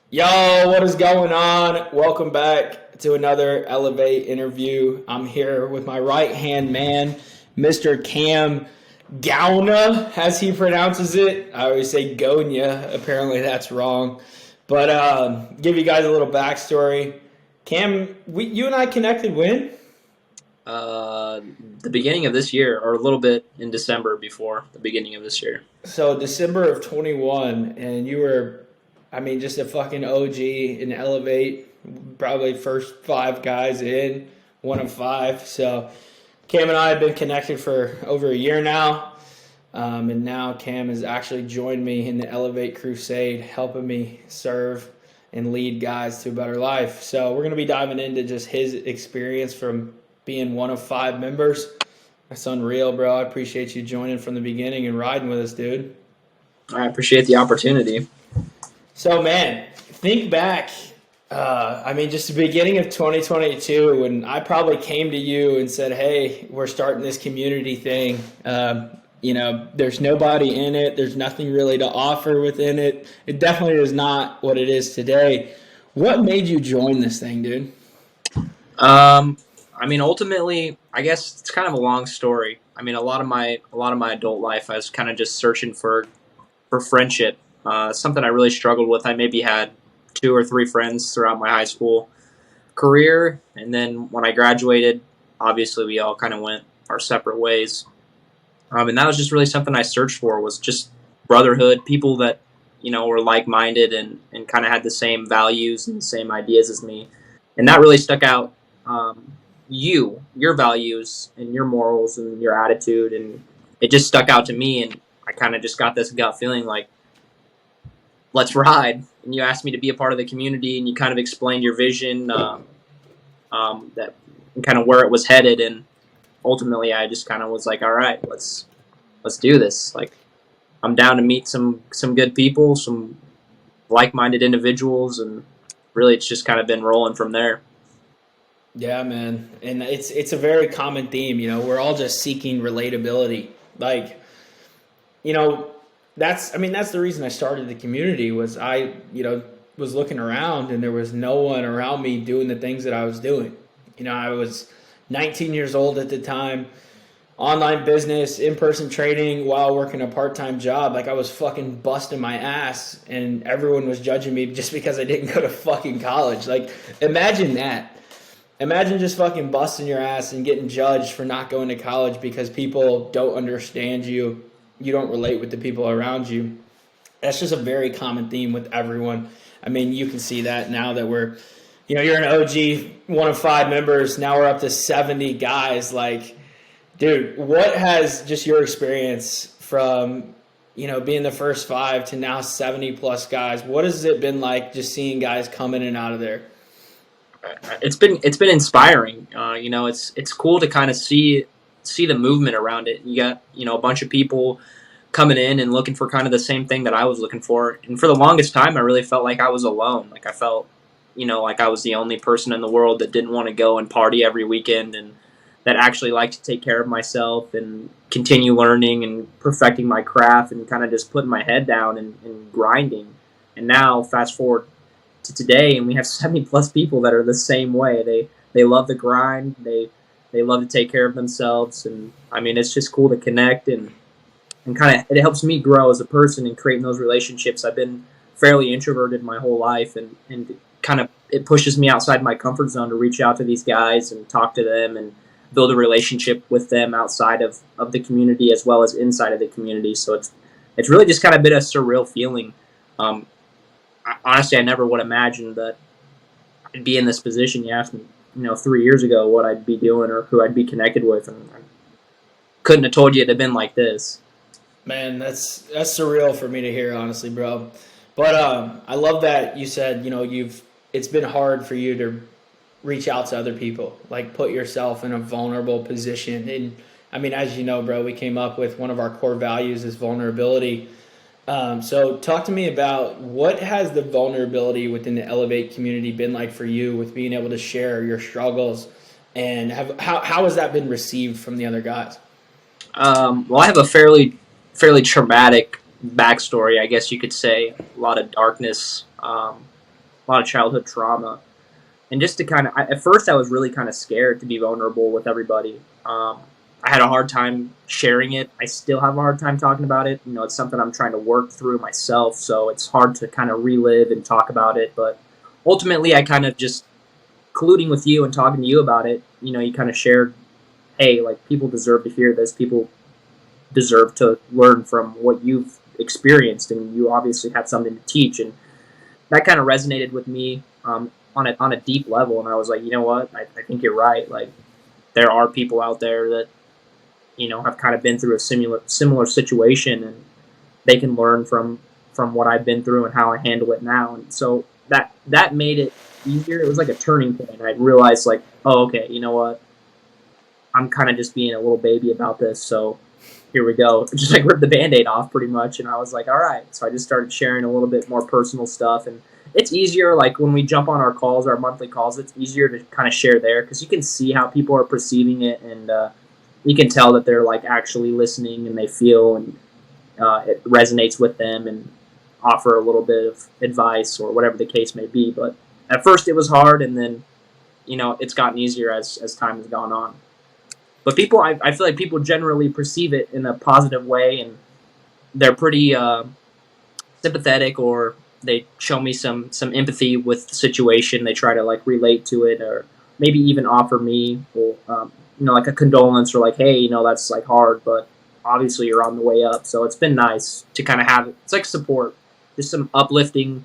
Yo, what is going on? Welcome back to another Elevate interview. I'm here with my right hand man, Mr. Cam Gaona, as he pronounces it. I always say Gonya. Apparently, that's wrong. But give you guys a little backstory. Cam, you and I connected when? Uh, the beginning of this year, or a little bit in December before the beginning of this year. So December of 21, and you were, just a fucking OG in Elevate. Probably first five guys in, one of five. So Cam and I have been connected for over a year now. And now Cam has actually joined me in the Elevate Crusade, helping me serve and lead guys to a better life. So we're going to be diving into just his experience from being one of five members. That's unreal, bro. I appreciate you joining from the beginning and riding with us, dude. I appreciate the opportunity. So, man, think back. Just the beginning of 2022, when I probably came to you and said, "Hey, we're starting this community thing. There's nobody in it. There's nothing really to offer within it. It definitely is not what it is today." What made you join this thing, dude? Um, Ultimately, I guess it's kind of a long story. A lot of my adult life, I was kind of just searching for friendship. Something I really struggled with. I maybe had two or three friends throughout my high school career, and then when I graduated, obviously we all kind of went our separate ways. And that was just really something I searched for, was just brotherhood, people that were like minded and kind of had the same values and the same ideas as me, and that really stuck out. Um, your values and your morals and your attitude, and it just stuck out to me, and I kind of just got this gut feeling like, let's ride. And you asked me to be a part of the community, and you kind of explained your vision, that and kind of where it was headed, and ultimately I just kind of was like, all right, let's do this. Like, I'm down to meet some good people, some like-minded individuals, and really it's just kind of been rolling from there. Yeah, man, and it's a very common theme. We're all just seeking relatability. Like, you know, that's the reason I started the community. Was I was looking around and there was no one around me doing the things that I was doing. I was 19 years old at the time, online business, in-person training while working a part-time job. Like, I was fucking busting my ass and everyone was judging me just because I didn't go to fucking college. Like, imagine that. Imagine just fucking busting your ass and getting judged for not going to college because people don't understand you. You don't relate with the people around you. That's just a very common theme with everyone. You can see that now that you're an OG, one of five members. Now we're up to 70 guys. Like, dude, what has just your experience from, being the first five to now 70 plus guys? What has it been like just seeing guys come in and out of there? It's been inspiring. It's cool to kind of see the movement around it. You got a bunch of people coming in and looking for kind of the same thing that I was looking for. And for the longest time, I really felt like I was alone. Like, I felt, like I was the only person in the world that didn't want to go and party every weekend, and that actually liked to take care of myself and continue learning and perfecting my craft and kind of just putting my head down and grinding. And now, fast forward to today, and we have 70 plus people that are the same way. They love the grind. They love to take care of themselves, and it's just cool to connect, and kind of, it helps me grow as a person and creating those relationships. I've been fairly introverted my whole life, and kind of, it pushes me outside my comfort zone to reach out to these guys and talk to them and build a relationship with them outside of the community as well as inside of the community. So it's really just kind of been a surreal feeling. Um, Honestly, I never would imagine that I'd be in this position. You asked me, 3 years ago what I'd be doing or who I'd be connected with, and I couldn't have told you it'd have been like this. Man, that's surreal for me to hear, honestly, bro. But I love that you said you've it's been hard for you to reach out to other people, like put yourself in a vulnerable position. And as you know, bro, we came up with one of our core values is vulnerability. So talk to me about what has the vulnerability within the Elevate community been like for you with being able to share your struggles, and how has that been received from the other guys? Well, I have a fairly traumatic backstory, I guess you could say. A lot of darkness. a lot of childhood trauma. And just to kind of, at first I was really kind of scared to be vulnerable with everybody. I had a hard time sharing it. I still have a hard time talking about it. You know, it's something I'm trying to work through myself, so it's hard to kind of relive and talk about it. But ultimately, I kind of just colluding with you and talking to you about it. You know, you kind of shared, hey, like people deserve to hear this. People deserve to learn from what you've experienced, and you obviously have something to teach. And that kind of resonated with me on a deep level. And I was like, you know what? I think you're right. Like, there are people out there that have kind of been through a similar situation, and they can learn from what I've been through and how I handle it now. And so that made it easier. It was like a turning point. I realized, like, oh, okay, you know what? I'm kind of just being a little baby about this. So here we go. Just like rip the Band-Aid off pretty much. And I was like, all right. So I just started sharing a little bit more personal stuff. And it's easier, like when we jump on our calls, our monthly calls, it's easier to kind of share there because you can see how people are perceiving it. And you can tell that they're like actually listening and they feel and it resonates with them, and offer a little bit of advice or whatever the case may be. But at first it was hard, and then it's gotten easier as time has gone on. But people, I feel like people generally perceive it in a positive way, and they're pretty sympathetic, or they show me some empathy with the situation. They try to like relate to it, or maybe even offer me, or, like a condolence, or like, hey, that's like hard, but obviously you're on the way up. So it's been nice to kind of have it. It's like support, just some uplifting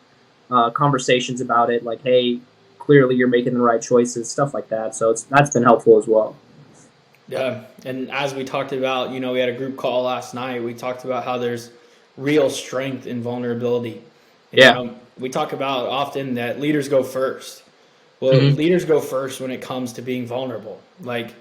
conversations about it. Like, hey, clearly you're making the right choices, stuff like that. So that's been helpful as well. Yeah, and as we talked about, we had a group call last night. We talked about how there's real strength in vulnerability. And, Yeah. we talk about often that leaders go first. Well, Mm-hmm. leaders go first when it comes to being vulnerable. Like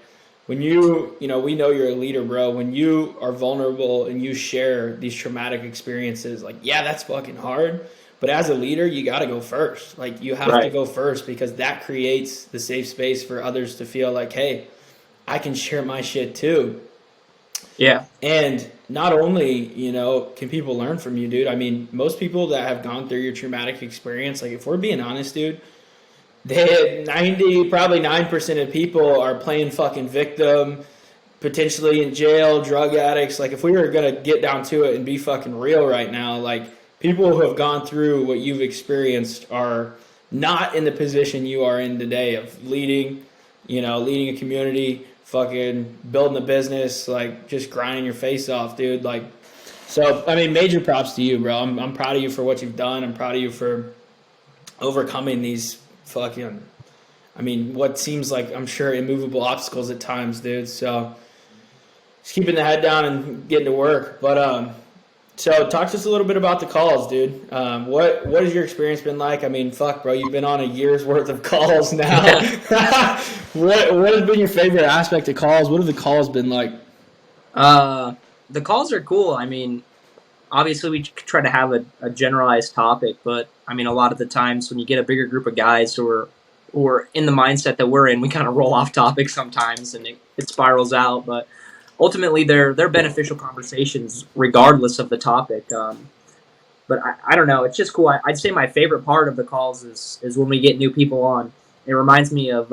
when we know you're a leader, bro. When you are vulnerable and you share these traumatic experiences, like, yeah, that's fucking hard. But as a leader, you got to go first. Like, you have to Right. go first because that creates the safe space for others to feel like, hey, I can share my shit too. Yeah. And not only, can people learn from you, dude. I mean, most people that have gone through your traumatic experience, like if we're being honest, dude, they 90, probably 9% of people are playing fucking victim, potentially in jail, drug addicts. Like if we were gonna get down to it and be fucking real right now, like people who have gone through what you've experienced are not in the position you are in today of leading a community, fucking building a business, like just grinding your face off, dude. Like, so I mean, major props to you, bro. I'm proud of you for what you've done. I'm proud of you for overcoming these fucking, I mean, what seems like, I'm sure, immovable obstacles at times, dude. So just keeping the head down and getting to work. But so talk to us a little bit about the calls, dude. What has your experience been like? I mean, fuck, bro, you've been on a year's worth of calls now. Yeah. What has been your favorite aspect of calls? What have the calls been like? uh, the calls are cool. I mean, obviously we try to have a generalized topic, but I mean, a lot of the times when you get a bigger group of guys who are in the mindset that we're in, we kind of roll off topic sometimes, and it spirals out. But ultimately, they're beneficial conversations regardless of the topic. But I don't know. It's just cool. I'd say my favorite part of the calls is when we get new people on. It reminds me of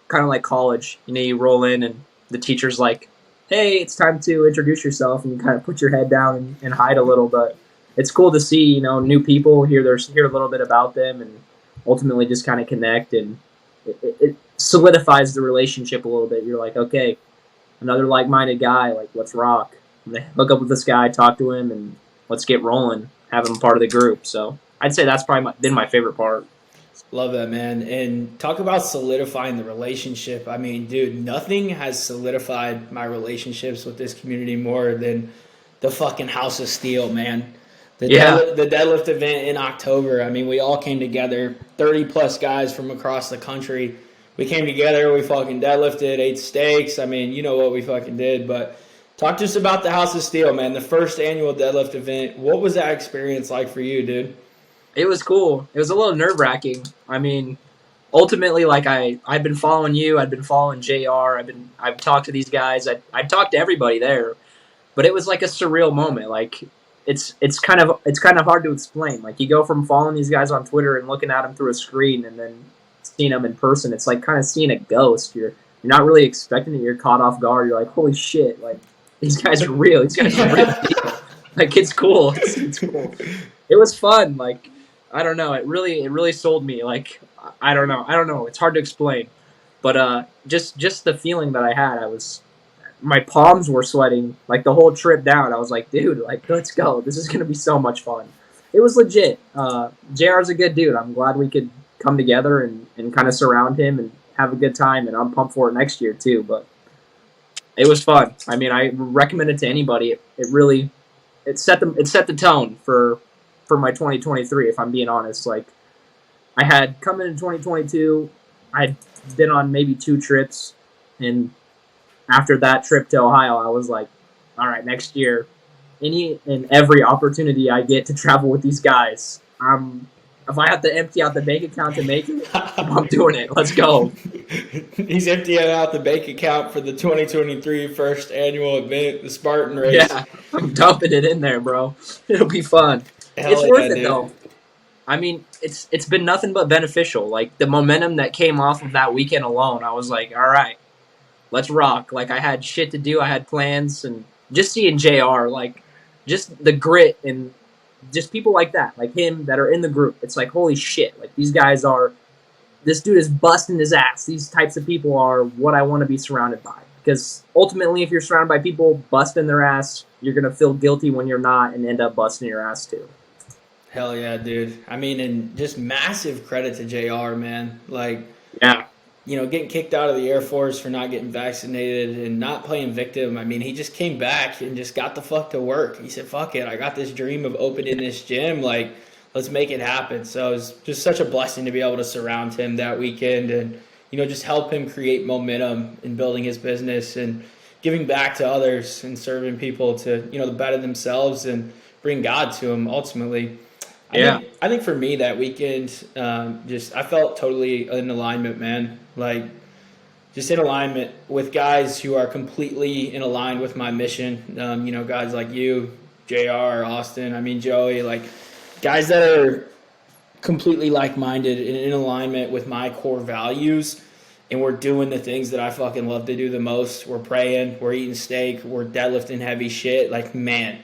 kind of like college. You roll in and the teacher's like, "Hey, it's time to introduce yourself," and you kind of put your head down and hide a little. But it's cool to see new people, hear a little bit about them, and ultimately just kind of connect, and it solidifies the relationship a little bit. You're like, okay, another like-minded guy. Like, let's rock. And they hook up with this guy, talk to him, and let's get rolling. Have him part of the group. So I'd say that's probably been my favorite part. Love that, man. And talk about solidifying the relationship. I mean, dude, nothing has solidified my relationships with this community more than the fucking House of Steel, man. Yeah. The deadlift event in October. I mean, we all came together, 30 plus guys from across the country. We came together, we fucking deadlifted, ate steaks. I mean, you know what we fucking did. But talk to us about the House of Steel, man. The first annual deadlift event. What was that experience like for you, dude? It was cool. It was a little nerve-wracking. I mean, ultimately, like I've been following you. I've been following JR. I've talked to these guys. I've talked to everybody there. But it was like a surreal moment. Like, it's kind of hard to explain. Like you go from following these guys on Twitter and looking at them through a screen, and then seeing them in person. It's like kind of seeing a ghost. You're not really expecting it. You're caught off guard. You're like, holy shit! Like these guys are real. These guys are real deal. Like it's cool. It's cool. It was fun. Like I don't know. It really sold me. Like I don't know. It's hard to explain. But just the feeling that I had, my palms were sweating like the whole trip down. I was like, dude, like let's go. This is gonna be so much fun. It was legit. JR's a good dude. I'm glad we could come together and kind of surround him and have a good time. And I'm pumped for it next year too. But it was fun. I mean, I recommend it to anybody. It set the tone for my 2023. If I'm being honest, like I had come into 2022. I'd been on maybe 2 trips, and after that trip to Ohio, I was like, all right, next year, any and every opportunity I get to travel with these guys, if I have to empty out the bank account to make it, I'm doing it. Let's go. He's emptying out the bank account for the 2023 first annual event, the Spartan race. Yeah, I'm dumping it in there, bro. It'll be fun. Hell It's worth yeah, it dude. though. I mean, it's been nothing but beneficial. Like the momentum that came off of that weekend alone, I was like, all right, let's rock. Like I had shit to do, I had plans, and just seeing Jr. like just the grit and just people like that, like him that are in the group. It's like holy shit! Like these guys are. This dude is busting his ass. These types of people are what I want to be surrounded by. Because ultimately, if you're surrounded by people busting their ass, you're gonna feel guilty when you're not, and end up busting your ass too. Hell yeah, dude. I mean, and just massive credit to JR, man. Like, Yeah, getting kicked out of the Air Force for not getting vaccinated and not playing victim. I mean, he just came back and just got the fuck to work. He said, fuck it. I got this dream of opening this gym. Like, let's make it happen. So it was just such a blessing to be able to surround him that weekend and, just help him create momentum in building his business and giving back to others and serving people to, to better themselves and bring God to them ultimately. I yeah, think I think for me that weekend, just I felt totally in alignment, man. Like just in alignment with guys who are completely in aligned with my mission. Guys like you, Jr., Austin. I mean Joey, like guys that are completely like-minded and in alignment with my core values. And we're doing the things that I fucking love to do the most. We're praying, we're eating steak, we're deadlifting heavy shit. Like man,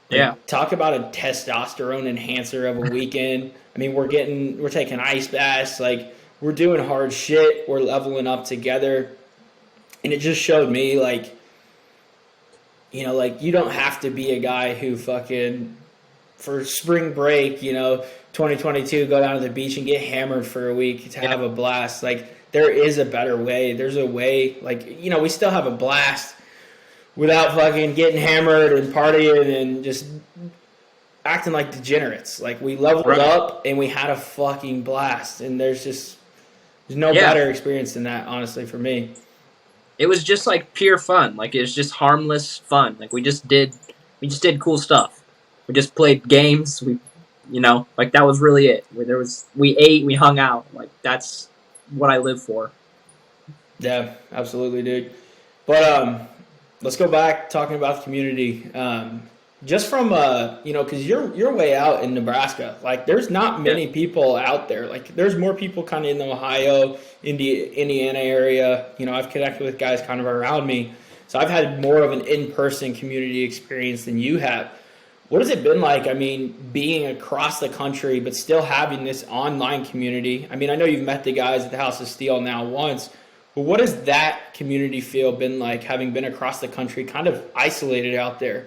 yeah, like, talk about a testosterone enhancer of a weekend. I mean, we're taking ice baths, like we're doing hard shit. We're leveling up together, and it just showed me like you don't have to be a guy who fucking for spring break, 2022, go down to the beach and get hammered for a week to yeah, have a blast. Like there is a better way. There's a way. Like we still have a blast without fucking getting hammered and partying and just acting like degenerates. Like we leveled right. up and we had a fucking blast. And there's no Yeah, better experience than that, honestly, for me. it was just like pure fun. Like it was just harmless fun. Like we just did cool stuff. We just played games. Like that was really it. We ate, we hung out. Like that's what I live for. Yeah, absolutely, dude. But let's go back talking about the community. Just from because you're way out in Nebraska. Like, there's not Yeah, many people out there. Like, there's more people kind of in the Ohio, Indiana area. I've connected with guys kind of around me, so I've had more of an in-person community experience than you have. What has it been like? I mean, being across the country, but still having this online community. I mean, I know you've met the guys at the House of Steel now once, but what has that community feel been like, having been across the country, kind of isolated out there?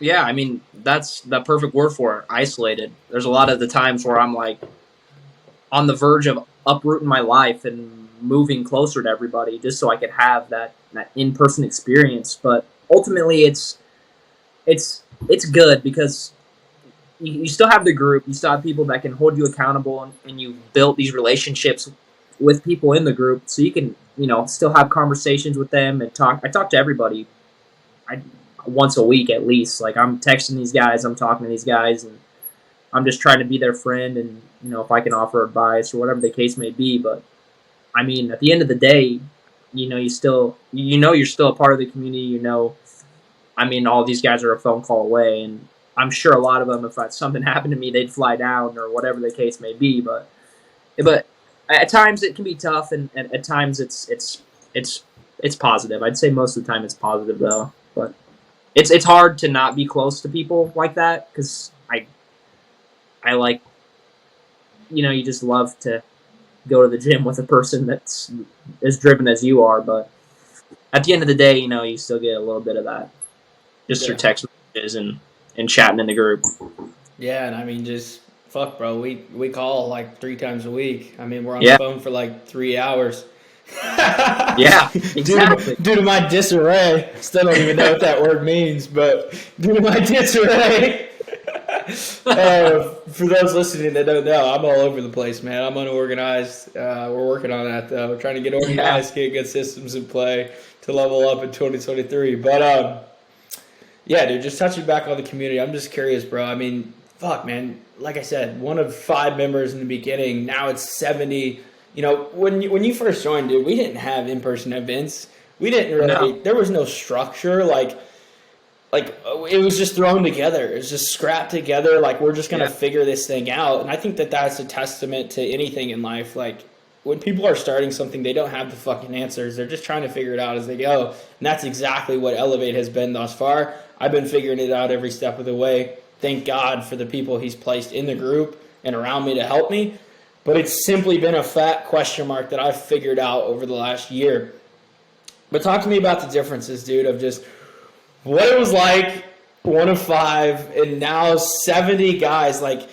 yeah. I mean, that's the perfect word for it. Isolated. There's a lot of the times where I'm like on the verge of uprooting my life and moving closer to everybody just so I could have that in person experience. But ultimately, it's good because you still have the group, you still have people that can hold you accountable, and you've built these relationships with people in the group, so you can still have conversations with them and talk. I talk to everybody, I once a week at least. Like I'm texting these guys, I'm talking to these guys, and I'm just trying to be their friend, and if I can offer advice or whatever the case may be. But I mean, at the end of the day, you're still a part of the community. I mean, all these guys are a phone call away, and I'm sure a lot of them, if something happened to me, they'd fly down or whatever the case may be. But at times it can be tough, and at times it's positive. I'd say most of the time it's positive though, but it's hard to not be close to people like that because I like, you just love to go to the gym with a person that's as driven as you are, but at the end of the day, you still get a little bit of that just through text messages and chatting in the group. Yeah, and I mean, just fuck, bro. We call like 3 times a week. I mean, we're on the Yeah, phone for like 3 hours. yeah, exactly. Due to my disarray, still don't even know what that word means, but due to my disarray. For those listening that don't know, I'm all over the place, man. I'm unorganized. We're working on that though. We're trying to get Yeah, organized, get good systems in play to level up in 2023. But yeah, dude, just touching back on the community, I'm just curious, bro. I mean, fuck, man. Like I said, one of 5 members in the beginning. Now it's 70. When you first joined, dude, we didn't have in-person events. We didn't no, really. There was no structure. Like it was just thrown together. It was just scrapped together. Like we're just gonna yeah, figure this thing out. And I think that that's a testament to anything in life. Like when people are starting something, they don't have the fucking answers. They're just trying to figure it out as they go. And that's exactly what Elevate has been thus far. I've been figuring it out every step of the way. Thank God for the people He's placed in the group and around me to help me. But it's simply been a fat question mark that I've figured out over the last year. But talk to me about the differences, dude, of just what it was like, one of 5, and now 70 guys. Like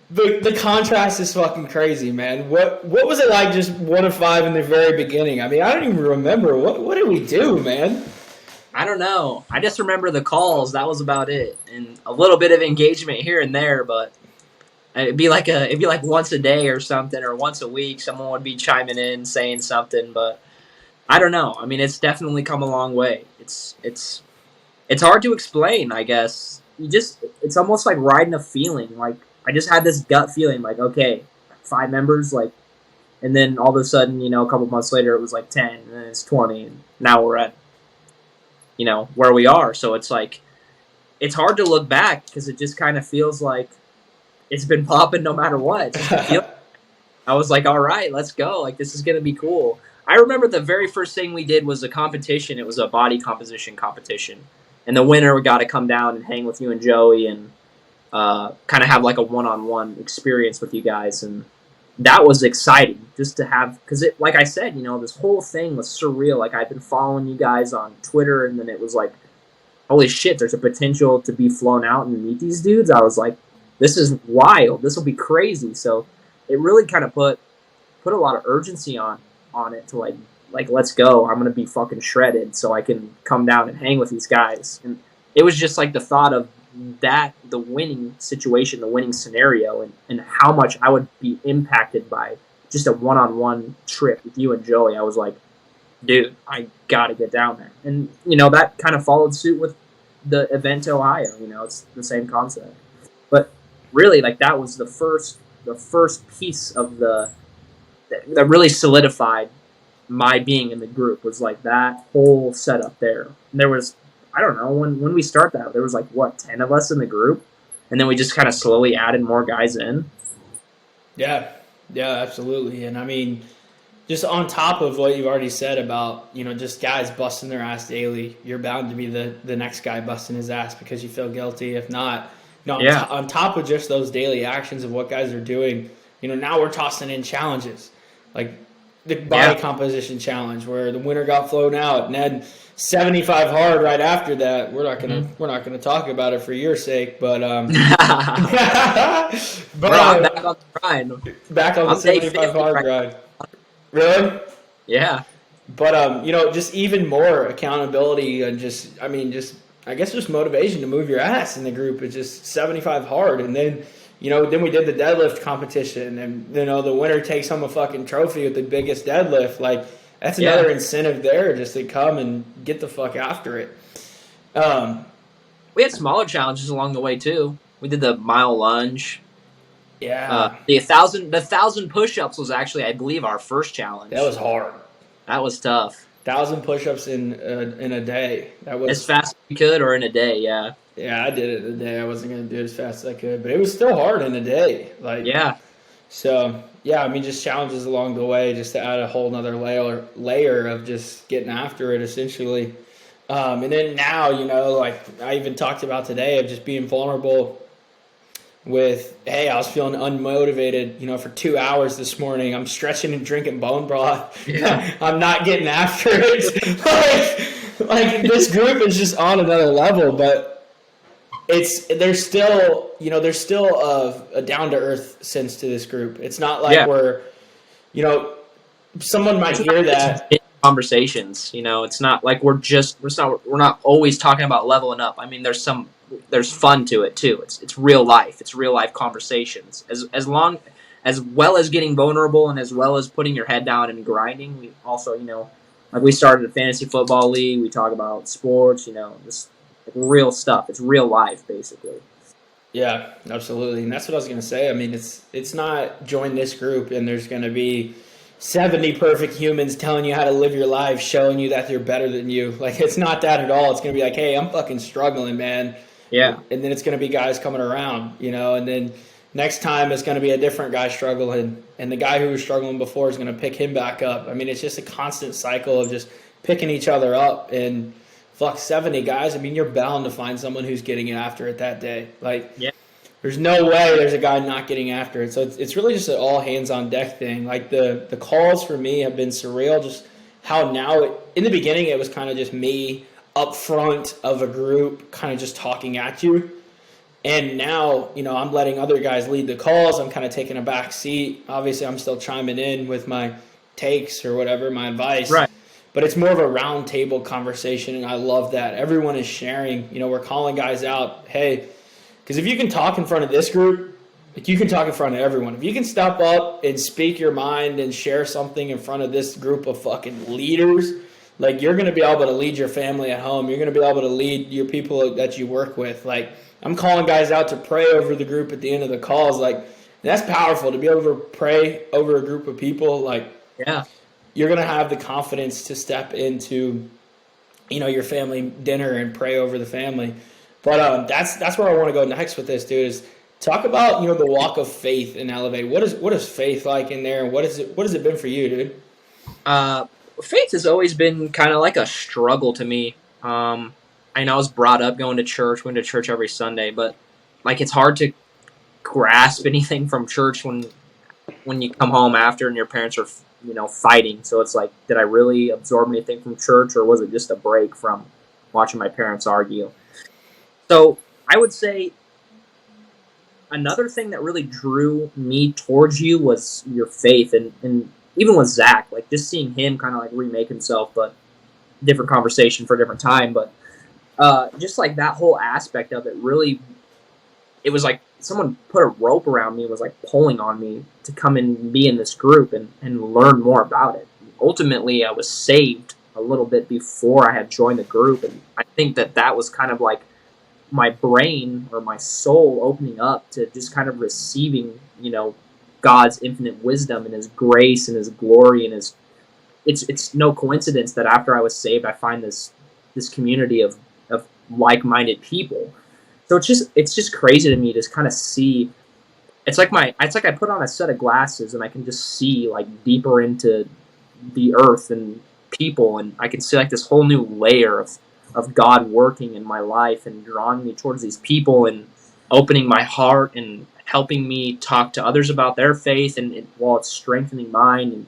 the contrast is fucking crazy, man. What was it like, just one of 5 in the very beginning? I mean, I don't even remember. What did we do, man? I don't know. I just remember the calls. That was about it, and a little bit of engagement here and there. But it'd be like once a day or something, or once a week. Someone would be chiming in, saying something. But I don't know. I mean, it's definitely come a long way. It's hard to explain. I guess it's almost like riding a feeling. Like I just had this gut feeling, like okay, 5 members, like, and then all of a sudden, a couple months later, it was like 10, and then it's 20, and now we're at where we are. So it's like it's hard to look back because it just kind of feels like it's been popping no matter what. It's just a feel. I was like, all right, let's go. Like this is gonna be cool. I remember the very first thing we did was a competition. It was a body composition competition, and the winner got to come down and hang with you and Joey and kind of have like a one-on-one experience with you guys, and that was exciting just to have because it, like I said, this whole thing was surreal. Like I've been following you guys on Twitter, and then it was like, holy shit, there's a potential to be flown out and meet these dudes. I was like, this is wild. This will be crazy. So it really kind of put a lot of urgency on it to like let's go. I'm gonna be fucking shredded so I can come down and hang with these guys. And it was just like the thought of that, the winning situation, the winning scenario, and how much I would be impacted by just a one-on-one trip with you and Joey. I was like, dude, I gotta get down there. And that kind of followed suit with the event to Ohio. It's the same concept. But really, like that was the first piece of that really solidified my being in the group, was like that whole setup there. And there was, I don't know, when we start that, there was like, what, 10 of us in the group? And then we just kind of slowly added more guys in. Yeah, yeah, absolutely. And I mean, just on top of what you've already said about, just guys busting their ass daily, you're bound to be the next guy busting his ass because you feel guilty. If not, Yeah. on top of just those daily actions of what guys are doing, now we're tossing in challenges. Like the body Yeah. composition challenge where the winner got flown out and had 75 hard right after that. We're not gonna talk about it for your sake, but but Bro, I'm back on the grind. back on the I'm day 75 50 hard right grind. Really? Yeah. But just even more accountability and I guess just motivation to move your ass in the group is just 75 hard. And then then we did the deadlift competition, and the winner takes home a fucking trophy with the biggest deadlift. Like that's Yeah. another incentive there, just to come and get the fuck after it. We had smaller challenges along the way too. We did the mile lunge. Yeah, The thousand push-ups was actually, I believe, our first challenge. that was hard. That was tough. 1,000 push-ups in a day. That As was fast as you could, or in a day, yeah. yeah. I did it in a day. I wasn't gonna do it as fast as I could, but it was still hard in a day. Like Yeah. so, yeah. I mean, just challenges along the way, just to add a whole nother layer of just getting after it, essentially. And then now, like I even talked about today, of just being vulnerable with, hey, I was feeling unmotivated, for 2 hours this morning. I'm stretching and drinking bone broth. Yeah. I'm not getting after it. like this group is just on another level, but there's still a down to earth sense to this group. It's not like Yeah. we're, someone might It's hear not just that. conversations, it's not like we're not always talking about leveling up. I mean, there's fun to it too. It's real life. It's real life conversations. As well as getting vulnerable, and as well as putting your head down and grinding, we also, like we started a fantasy football league. We talk about sports, this real stuff. It's real life, basically. Yeah, absolutely. And that's what I was going to say. I mean, it's not join this group and there's going to be 70 perfect humans telling you how to live your life, showing you that they're better than you. Like, it's not that at all. It's going to be like, hey, I'm fucking struggling, man. Yeah. And then it's going to be guys coming around, and then next time it's going to be a different guy struggling. And the guy who was struggling before is going to pick him back up. I mean, it's just a constant cycle of just picking each other up. And fuck, 70 guys. I mean, you're bound to find someone who's getting after it that day. Like, Yeah. there's no way there's a guy not getting after it. So it's really just an all hands on deck thing. Like the calls for me have been surreal. Just how now, in the beginning, it was kind of just me up front of a group, kind of just talking at you. And now, I'm letting other guys lead the calls. I'm kind of taking a back seat. Obviously, I'm still chiming in with my takes or whatever, my advice. Right. But it's more of a round table conversation, and I love that. Everyone is sharing. We're calling guys out, hey, because if you can talk in front of this group, like you can talk in front of everyone. If you can step up and speak your mind and share something in front of this group of fucking leaders, like you're going to be able to lead your family at home. You're going to be able to lead your people that you work with. Like I'm calling guys out to pray over the group at the end of the calls. Like that's powerful to be able to pray over a group of people. Like Yeah. you're going to have the confidence to step into, your family dinner and pray over the family. But that's where I want to go next with this, dude. Is talk about the walk of faith in Elevate. What is faith like in there? What has it been for you, dude? Faith has always been kind of like a struggle to me. I know I was brought up going to church, went to church every Sunday, but like it's hard to grasp anything from church when you come home after and your parents are fighting. So it's like, did I really absorb anything from church, or was it just a break from watching my parents argue? So I would say another thing that really drew me towards you was your faith, and even with Zach, like just seeing him kind of like remake himself, but different conversation for a different time. But just like that whole aspect of it, really, it was like someone put a rope around me and was like pulling on me to come and be in this group and learn more about it. Ultimately, I was saved a little bit before I had joined the group, and I think that was kind of like my brain or my soul opening up to just kind of receiving, God's infinite wisdom and His grace and His glory and His. It's no coincidence that after I was saved, I find this community of like-minded people. So it's just crazy to me to kind of see. It's like I put on a set of glasses and I can just see like deeper into the earth and people, and I can see like this whole new layer of God working in my life and drawing me towards these people and opening my heart and helping me talk to others about their faith, and while it's strengthening mine.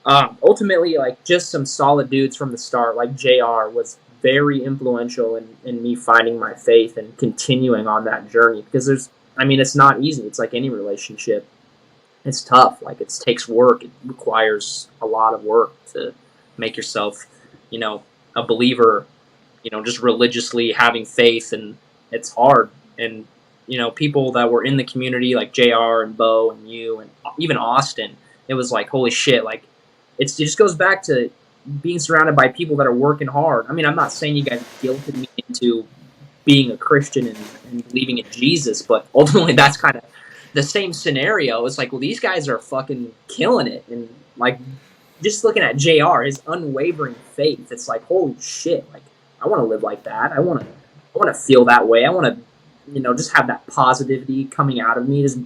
And ultimately, like just some solid dudes from the start, like JR was very influential in me finding my faith and continuing on that journey, because it's not easy. It's like any relationship. It's tough. Like it takes work. It requires a lot of work to make yourself, a believer, just religiously having faith, and it's hard. And, people that were in the community like JR and Bo and you and even Austin, it was like, holy shit, like it just goes back to being surrounded by people that are working hard. I mean, I'm not saying you guys guilted me into being a Christian and believing in Jesus, but ultimately that's kind of the same scenario. It's like, well, these guys are fucking killing it, and like just looking at JR, his unwavering faith, it's like, holy shit, like I want to live like that. I want to feel that way. I want to, just have that positivity coming out of me. Just,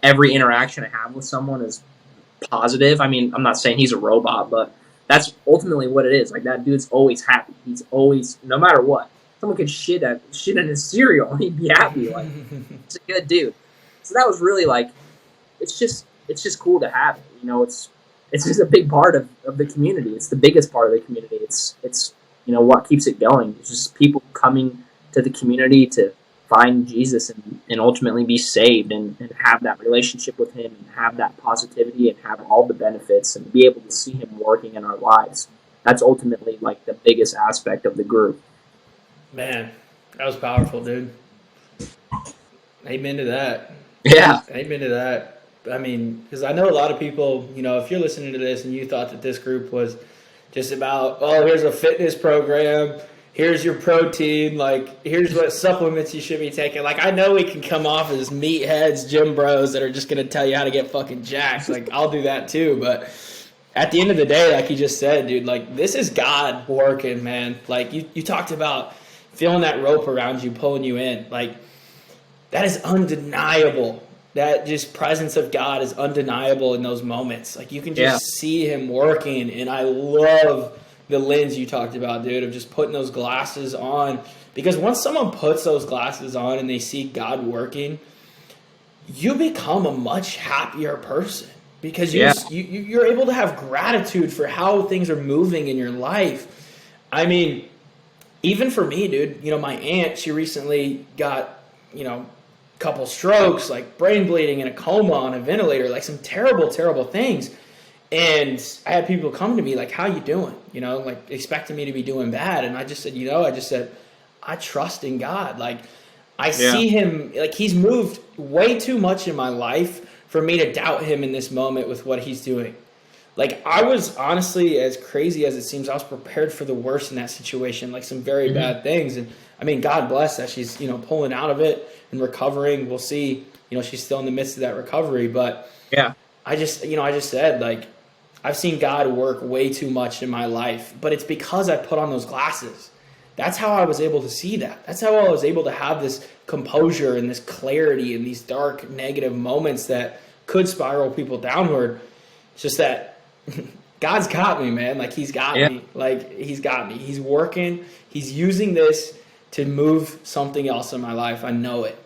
every interaction I have with someone is positive. I mean, I'm not saying he's a robot, but that's ultimately what it is. Like that dude's always happy. He's always, no matter what. Someone could shit in his cereal and he'd be happy. Like, he's a good dude. So that was really like, it's just cool to have it. It's just a big part of the community. It's the biggest part of the community. It's what keeps it going. It's just people coming to the community to find Jesus and ultimately be saved and have that relationship with him and have that positivity and have all the benefits and be able to see him working in our lives. That's ultimately like the biggest aspect of the group. Man, that was powerful, dude. Amen to that. Yeah. Amen to that. I mean, because I know a lot of people, if you're listening to this and you thought that this group was just about, oh, here's a fitness program, here's your protein, like, here's what supplements you should be taking. Like, I know we can come off as meatheads, gym bros that are just going to tell you how to get fucking jacked. Like, I'll do that too. But at the end of the day, like you just said, dude, like, this is God working, man. Like, you talked about feeling that rope around you, pulling you in. Like, that is undeniable. That just presence of God is undeniable in those moments. Like, you can just see him working, and I love the lens you talked about, dude, of just putting those glasses on. Because once someone puts those glasses on and they see God working, you become a much happier person. Because you're able to have gratitude for how things are moving in your life. I mean, even for me, dude, my aunt, she recently got, couple strokes, like brain bleeding and a coma on a ventilator, like some terrible, terrible things. And I had people come to me like, how you doing? Like expecting me to be doing bad. And I just said, I trust in God. Like I see him, like he's moved way too much in my life for me to doubt him in this moment with what he's doing. Like I was honestly, as crazy as it seems, I was prepared for the worst in that situation, like some very bad things. And I mean, God bless that she's, pulling out of it and recovering. We'll see, she's still in the midst of that recovery, but I just said, like, I've seen God work way too much in my life, but it's because I put on those glasses. That's how I was able to see that. That's how I was able to have this composure and this clarity in these dark, negative moments that could spiral people downward. It's just that God's got me, man. Like he's got me. Like he's got me. He's working. He's using this to move something else in my life. I know it.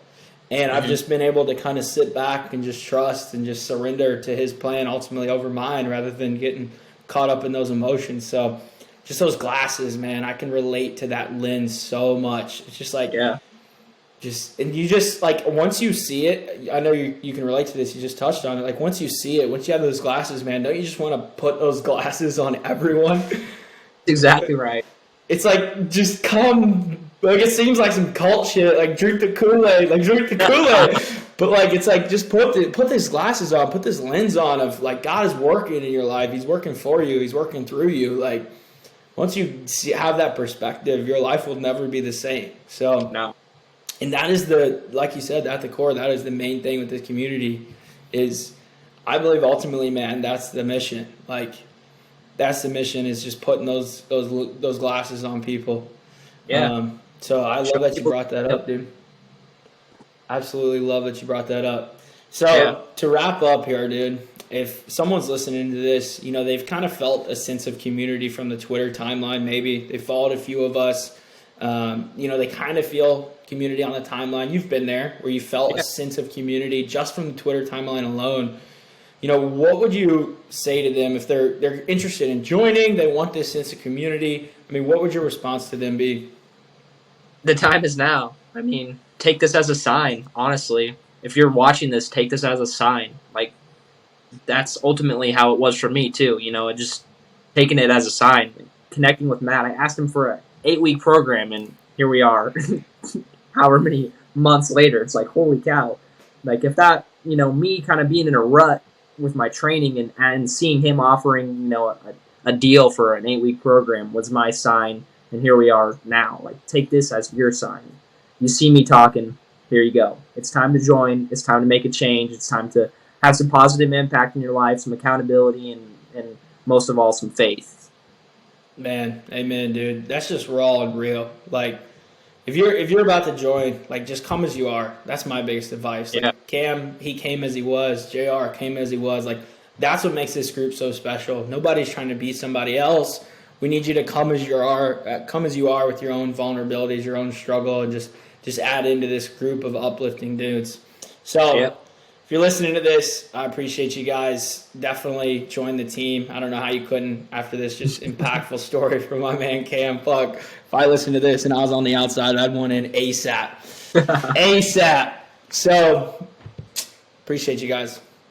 And I've just been able to kind of sit back and just trust and just surrender to his plan ultimately over mine rather than getting caught up in those emotions. So just those glasses, man, I can relate to that lens so much. It's just like, and you just like, once you see it, I know you can relate to this. You just touched on it. Like once you see it, once you have those glasses, man, don't you just want to put those glasses on everyone? Exactly right. It's like, just come, like it seems like some cult shit, like drink the Kool-Aid, but like it's like just put these glasses on, put this lens on of like God is working in your life, he's working for you, he's working through you. Like once you have that perspective, your life will never be the same. So no. And that is like you said, at the core, that is the main thing with this community is, I believe ultimately, man, that's the mission. Like that's the mission, is just putting those glasses on people. So I love that you brought that up, dude. Absolutely love that you brought that up. So to wrap up here, dude, if someone's listening to this, they've kind of felt a sense of community from the Twitter timeline. Maybe they followed a few of us. They kind of feel community on the timeline. You've been there where you felt a sense of community just from the Twitter timeline alone. What would you say to them if they're interested in joining, they want this sense of community? I mean, what would your response to them be? The time is now. I mean, take this as a sign, honestly. If you're watching this, take this as a sign. Like, that's ultimately how it was for me, too. Just taking it as a sign. Connecting with Matt, I asked him for an 8-week program, and here we are. However many months later, it's like, holy cow. Like, if that, me kind of being in a rut with my training and seeing him offering, a deal for an 8-week program was my sign, and here we are now. Like, take this as your sign. You see me talking, here you go. It's time to join. It's time to make a change. It's time to have some positive impact in your life, some accountability, and most of all, some faith. Man, amen, dude. That's just raw and real. Like, if you're about to join, like, just come as you are. That's my biggest advice. Yeah. Like, Cam, he came as he was. JR came as he was. Like, that's what makes this group so special. Nobody's trying to be somebody else. We need you to come as you are with your own vulnerabilities, your own struggle, and just add into this group of uplifting dudes. So, Yep. if you're listening to this, I appreciate you guys. Definitely join the team. I don't know how you couldn't after this just impactful story from my man Cam. Fuck, if I listened to this and I was on the outside, I'd want in ASAP. ASAP. So, appreciate you guys.